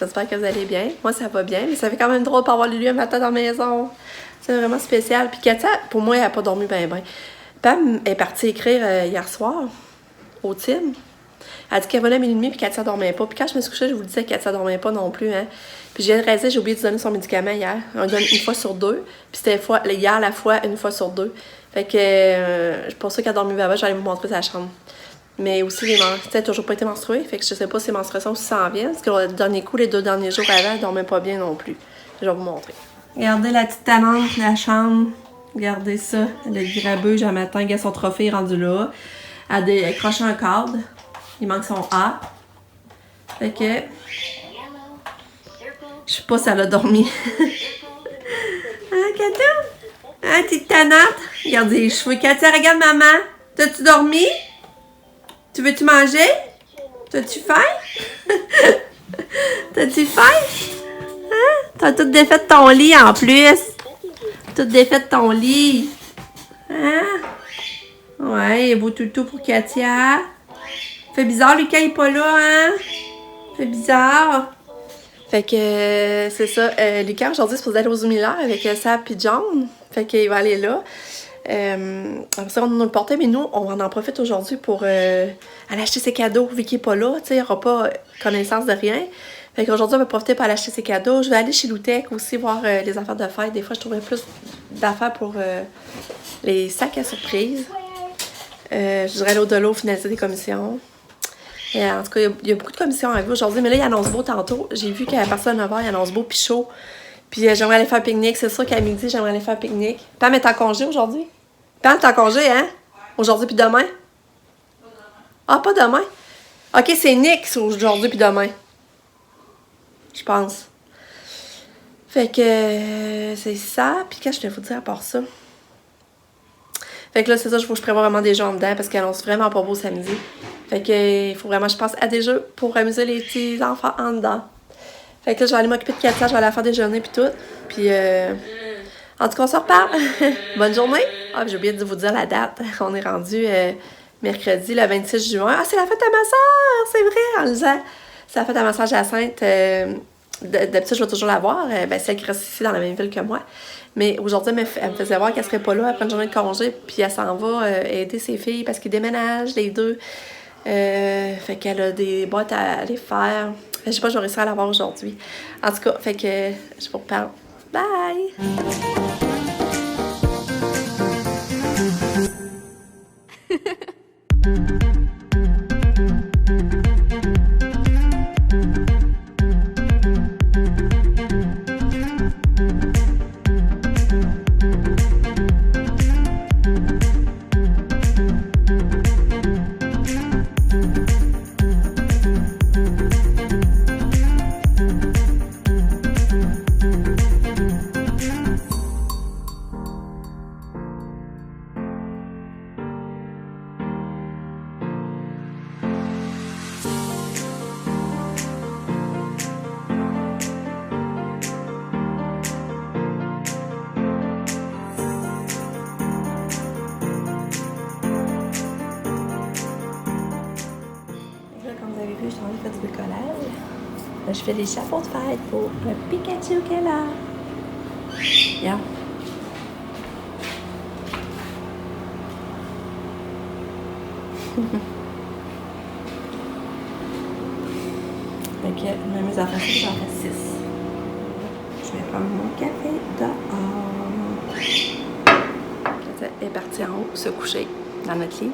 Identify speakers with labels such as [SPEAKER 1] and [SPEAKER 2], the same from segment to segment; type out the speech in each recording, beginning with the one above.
[SPEAKER 1] j'espère que vous allez bien. Moi, ça va bien, mais ça fait quand même drôle de pas avoir Lulu un matin dans la maison. C'est vraiment spécial. Puis Katia, pour moi, elle n'a pas dormi bien. Pam est partie écrire hier soir au team. Elle a dit qu'elle venait à 12h30 puis Katia dormait pas. Puis quand je me suis couchée, je vous le disais que Katia dormait pas non plus. Hein. Puis je viens de réaliser, j'ai oublié de donner son médicament hier. On donne une fois sur deux. Puis c'était hier la fois une fois sur deux. Fait que je pense qu'elle a dormi là-bas, je vais aller vous montrer sa chambre. Mais aussi, elle n'a toujours pas été menstruée. Fait que je sais pas si les menstruations aussi s'en viennent. Parce que le dernier coup, les 2 derniers jours avant, elle dormait pas bien non plus. Je vais vous montrer. Regardez la petite tannante, la chambre. Regardez ça. Elle a du grabuge à matin. Regarde son trophée rendu là. Elle a accroché un cadre. Il manque son A. Fait que... Je sais pas si elle a dormi. Hein, Katia? Hein, t'es tannante? Regarde les cheveux. Katia, regarde maman. T'as-tu dormi? Tu veux-tu manger? T'as-tu faim? T'as-tu faim? Hein? T'as tout défait de ton lit en plus. Tout défait de ton lit. Hein? Ouais, beau toutou pour Katia. Fait bizarre, Lucas, il est pas là, hein? Fait bizarre. Fait que c'est ça. Lucas, aujourd'hui, c'est supposé aller aux Miller avec Sab et John. Fait qu'il va aller là. Après ça, on nous le portait, mais nous, on en profite aujourd'hui pour aller acheter ses cadeaux. Vu qu'il n'est pas là, tu sais, il n'aura pas connaissance de rien. Fait qu'aujourd'hui, on va profiter pour aller acheter ses cadeaux. Je vais aller chez Loutec aussi voir les affaires de fête. Des fois, je trouverais plus d'affaires pour les sacs à surprise. Je dirais l'au-delà, finaliser des commissions. En tout cas, il y a beaucoup de commissions à vue aujourd'hui, mais là, il annonce beau tantôt. J'ai vu qu'à partir de 9h, il annonce beau puis chaud. Puis j'aimerais aller faire un pique-nique. C'est sûr qu'à midi, j'aimerais aller faire un pique-nique. Pam est en congé aujourd'hui? Pam, t'es en congé, hein? Aujourd'hui puis demain? Ah, pas demain? OK, c'est Nick, c'est aujourd'hui puis demain. Je pense. Fait que c'est ça. Puis qu'est-ce que je vais vous dire à part ça? Fait que là, c'est ça, il faut que je prévoie vraiment des jeux en dedans parce qu'elle annonce vraiment pas beau samedi. Fait que il faut vraiment que je pense à des jeux pour amuser les petits enfants en dedans. Fait que là, je vais aller m'occuper de Katia, je vais aller faire déjeuner puis tout. Puis, en tout cas, on se reparle. Bonne journée. Ah, j'ai oublié de vous dire la date. On est rendu mercredi, le 26 juin. Ah, c'est la fête à ma soeur, c'est vrai, en le disant. C'est la fête à ma soeur Jacinthe. D'habitude, je vais toujours la voir. C'est elle qui reste ici dans la même ville que moi. Mais aujourd'hui, elle me faisait voir qu'elle serait pas là après une journée de congé. Puis elle s'en va aider ses filles parce qu'ils déménagent, les deux. Fait qu'elle a des boîtes à aller faire. Je sais pas, je vais réussir à la voir aujourd'hui. En tout cas, fait que je vous reparle. Bye! Je suis en train de faire du bricolage. Là, je fais des chapeaux de fête pour le Pikachu qu'elle a. Regarde. Fait que mes affaires, j'en fais 6. Je vais prendre mon café dehors. Elle est partie en haut se coucher dans notre lit.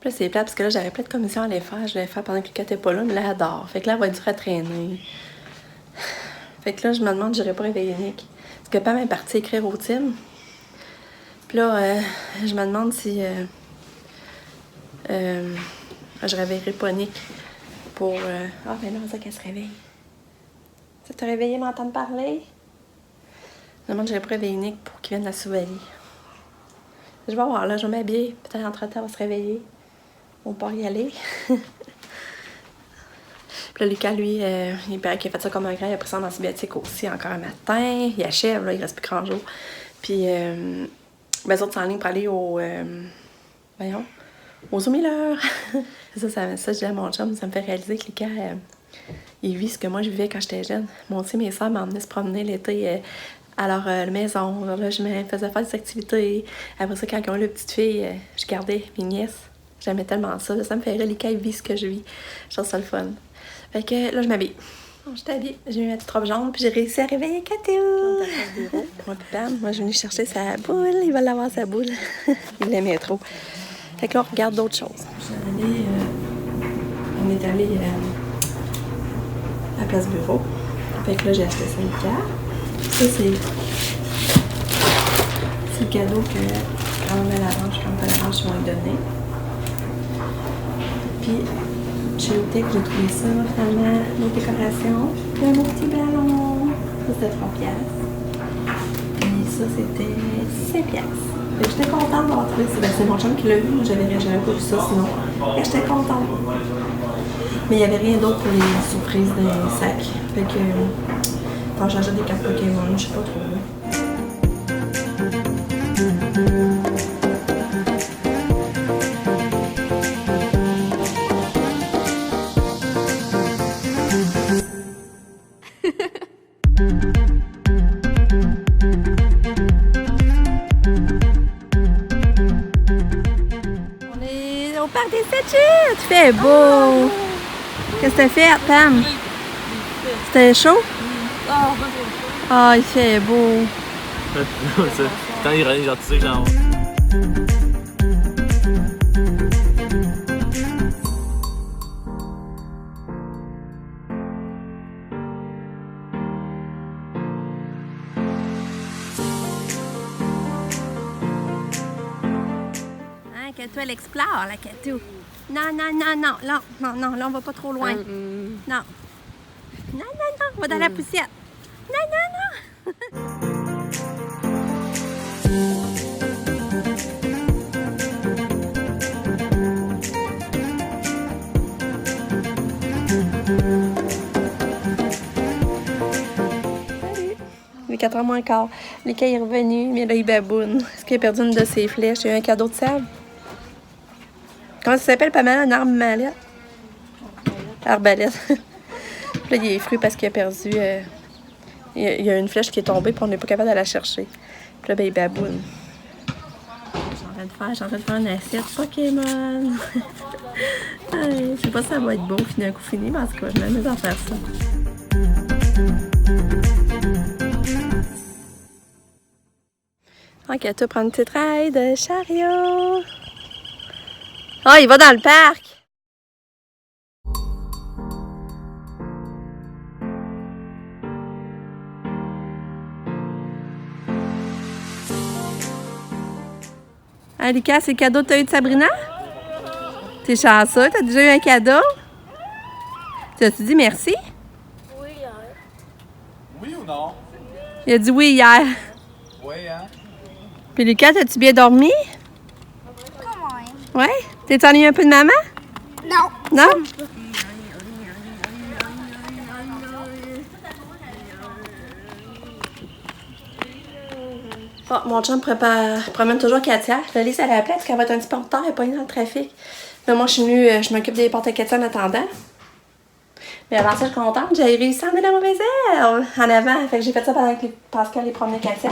[SPEAKER 1] Puis là, c'est plate parce que là, j'avais plein de commissions à aller faire. Je l'ai fait pendant que Lucas était pas là, mais là, elle adore. Fait que là, elle va être dure à traîner. Fait que là, je me demande si j'irai pas réveiller Nick. Parce que Pam est partie écrire au team. Puis là, je me demande si je réveillerai pas Nick pour... Ah, ben là, on sait qu'elle se réveille. Ça t'a réveillé m'entendre parler? Je me demande si j'irai pas réveiller Nick pour qu'il vienne la surveiller. Je vais voir, là, je vais m'habiller. Peut-être entre-temps, elle va se réveiller. On part y aller. Puis là, Lucas, lui, il paraît qu'il a fait ça comme un grand. Il a pris ça en antibiotique aussi encore un matin. Il achève, là, il reste plus grand jour. Puis, ben, les autres sont en ligne pour aller au... voyons, aux Zoomiller. ça, je dis à mon chum, ça me fait réaliser que Lucas, il vit ce que moi, je vivais quand j'étais jeune. Moi aussi, mes soeurs m'emmenaient se promener l'été à leur maison. Là, je me faisais faire des activités. Après ça, quand ils ont eu la petite fille, je gardais mes nièces. J'aimais tellement ça. Là, ça me fait rire. Lucas, il vit ce que je vis. Je trouve ça le fun. Fait que là, je m'habille. Je suis habillée. J'ai mis ma petite robe jaune, puis j'ai réussi à réveiller Catéo. Moi, puis Pam, moi, je suis venue chercher sa boule. Il va l'avoir, sa boule. Il l'aimait trop. Fait que là, on regarde d'autres choses. On est allé à Place Bureau. Fait que là, j'ai acheté ça, Lucas. Ça, c'est le cadeau que quand on met l'orange, quand on met l'orange, ils vont lui donner. Puis, chez Outec, j'ai trouvé ça, finalement, nos décorations. Puis un beau petit ballon. Ça, c'était 3 piastres. Puis ça, c'était 5 piastres. Fait que j'étais contente d'avoir trouvé ça. Ben, c'est mon chum qui l'a vu. Moi, j'avais pas vu ça sinon. Fait que j'étais contente. Mais il n'y avait rien d'autre pour les surprises dans les sacs. Fait que quand j'achète des cartes Pokémon, je sais pas trop. On est au parc des 7 chutes! Tu fais beau! Qu'est-ce que t'as fait, Pam? C'était chaud? Ah, il fait beau.
[SPEAKER 2] Tant ironique, genre, tu sais que j'en...
[SPEAKER 1] Hein, que toi, elle explore, la Catou. Non, là, on va pas trop loin. Non. Non, on va dans la poussière. Non. Salut. Il est 4h moins quart. Lucas est revenu, mais là, il baboune. Est-ce qu'il a perdu une de ses flèches? Il y a eu un cadeau de sable. Comment ça s'appelle, Pamela? Une arbalète? Arbalète. Puis là, il est fru parce qu'il a perdu... il y a une flèche qui est tombée, puis on n'est pas capable de la chercher. Puis là, ben, il baboune. J'ai en train de faire une assiette Pokémon. Je sais pas si ça va être beau, fini un coup fini, mais en tout cas, je m'amuse à faire ça. Ok, tu vas prendre une petite ride de chariot. Ah, il va dans le parc! Ah, Lucas, c'est le cadeau que tu as eu de Sabrina? T'es chanceux, t'as déjà eu un cadeau? Tu as-tu dit merci?
[SPEAKER 3] Oui, hier.
[SPEAKER 2] Oui ou non?
[SPEAKER 1] Il a dit oui hier.
[SPEAKER 2] Oui, hein?
[SPEAKER 1] Puis Lucas, as-tu bien dormi?
[SPEAKER 3] Comment?
[SPEAKER 1] Ouais? T'es ennuyé un peu de maman?
[SPEAKER 3] Non.
[SPEAKER 1] Non? Bon, mon chum promène toujours Katia. Je la laisse à la place parce qu'elle va être un petit peu en retard, elle est pas dans le trafic. Là, moi, je suis venue, je m'occupe des portes à Katia en attendant. Mais avant ça, je suis contente. J'ai réussi à emmener la mauvaise herbe en avant. Fait que j'ai fait ça pendant que Pascal les promenait Katia.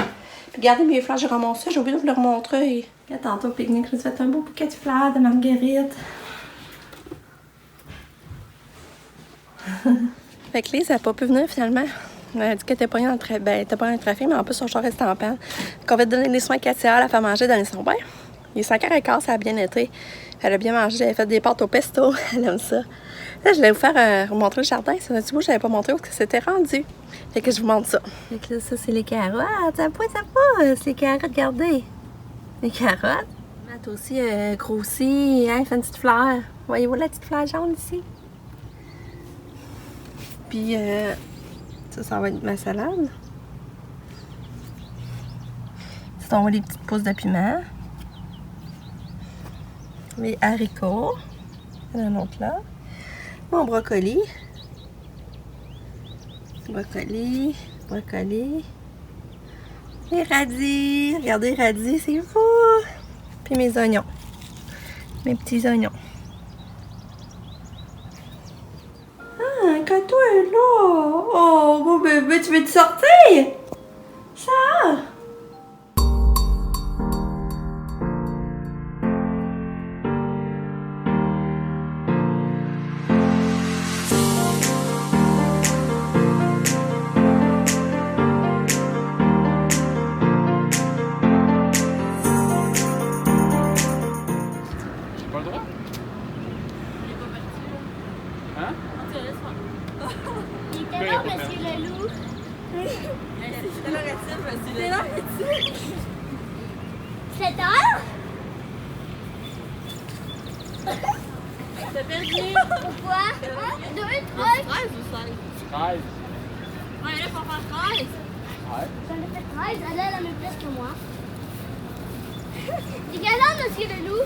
[SPEAKER 1] Regardez mes fleurs, j'ai ramassé, j'ai oublié de vous le remontrer. Regarde, tantôt au pique-nique, je me suis fait un beau bouquet de fleurs de marguerite. Fait que Lise, elle n'a pas pu venir finalement. Elle a dit qu'elle était pas dans le trafic, mais en plus son char restait en panne. Qu'on va te donner des soins à Katia, la faire manger, donner son bain. Il est 5h15, ça a bien été. Elle a bien mangé, elle a fait des pâtes au pesto, elle aime ça. Là, je vais vous montrer le jardin. C'est un petit bout que je n'avais pas montré où c'était rendu. Fait que je vous montre ça. Fait que là, ça, c'est les carottes. Ça pousse, les carottes, regardez. Les carottes. Matt aussi grossi, hein, il fait une petite fleur. Voyez-vous la petite fleur jaune ici? Puis, ça va être ma salade. Ça, on voit les petites pousses de piment. Mes haricots. Il y en a un autre là. Mon brocoli. Brocoli. Les radis. Regardez les radis, c'est fou. Puis mes oignons. Mes petits oignons. Ah, quand toi est là. Oh, beau bébé, tu veux te sortir? Ça?
[SPEAKER 2] Pas le droit? Hein?
[SPEAKER 3] Il était là, monsieur le loup. C'est tard?
[SPEAKER 4] T'as perdu!
[SPEAKER 3] Pourquoi? 1, 2, 3.
[SPEAKER 4] 13 ou 5?
[SPEAKER 2] 13.
[SPEAKER 4] Ouais, là, faut faire 13!
[SPEAKER 2] Ouais.
[SPEAKER 3] J'en ai fait 13, elle a la même place que moi. Les galants, monsieur le loup.